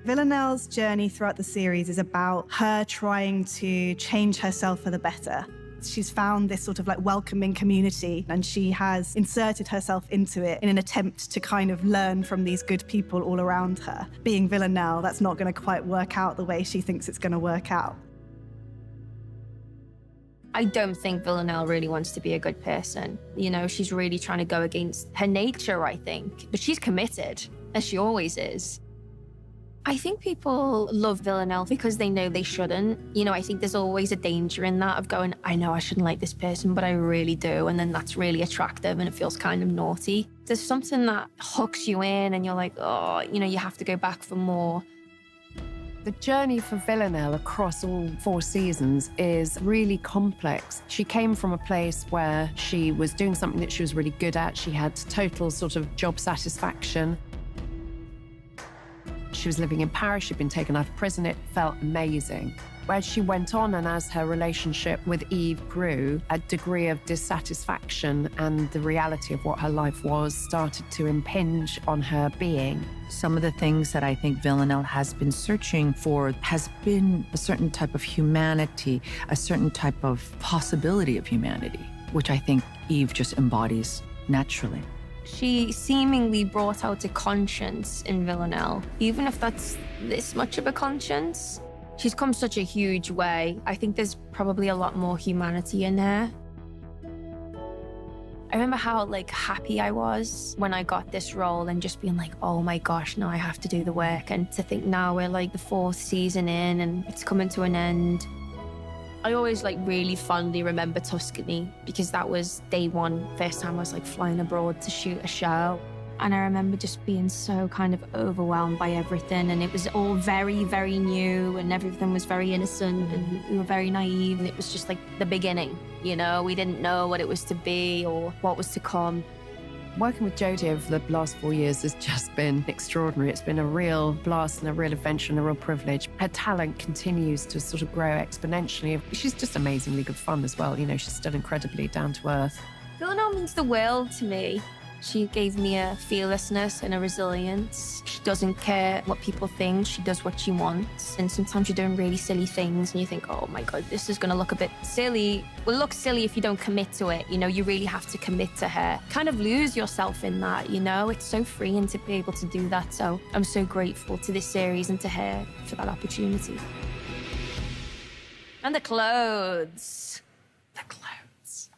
Villanelle's journey throughout the series is about her trying to change herself for the better. She's found this sort of like welcoming community, and she has inserted herself into it in an attempt to kind of learn from these good people all around her. Being Villanelle, that's not going to quite work out the way she thinks it's going to work out. I don't think Villanelle really wants to be a good person. You know, she's really trying to go against her nature, I think. But she's committed, as she always is. I think people love Villanelle because they know they shouldn't. You know, I think there's always a danger in that of going, I know I shouldn't like this person, but I really do. And then that's really attractive and it feels kind of naughty. There's something that hooks you in and you're like, oh, you know, you have to go back for more. The journey for Villanelle across all 4 seasons is really complex. She came from a place where she was doing something that she was really good at. She had total sort of job satisfaction. She was living in Paris, she'd been taken out of prison, it felt amazing. As she went on and as her relationship with Eve grew, a degree of dissatisfaction and the reality of what her life was started to impinge on her being. Some of the things that I think Villanelle has been searching for has been a certain type of humanity, a certain type of possibility of humanity, which I think Eve just embodies naturally. She seemingly brought out a conscience in Villanelle, even if that's this much of a conscience. She's come such a huge way. I think there's probably a lot more humanity in her. I remember how happy I was when I got this role and just being like, oh my gosh, now I have to do the work. And to think now we're the 4th season in and it's coming to an end. I always really fondly remember Tuscany because that was day 1, first time I was flying abroad to shoot a show. And I remember just being so kind of overwhelmed by everything, and it was all very, very new and everything was very innocent and we were very naive, and it was just the beginning, you know? We didn't know what it was to be or what was to come. Working with Jodie over the last 4 years has just been extraordinary. It's been a real blast and a real adventure and a real privilege. Her talent continues to sort of grow exponentially. She's just amazingly good fun as well. You know, she's still incredibly down to earth. Villanelle means the world to me. She gave me a fearlessness and a resilience. She doesn't care what people think. She does what she wants. And sometimes you're doing really silly things and you think, oh my God, this is going to look a bit silly. Well, it looks silly if you don't commit to it. You know, you really have to commit to her. Kind of lose yourself in that, you know? It's so freeing to be able to do that. So I'm so grateful to this series and to her for that opportunity. And the clothes. The clothes.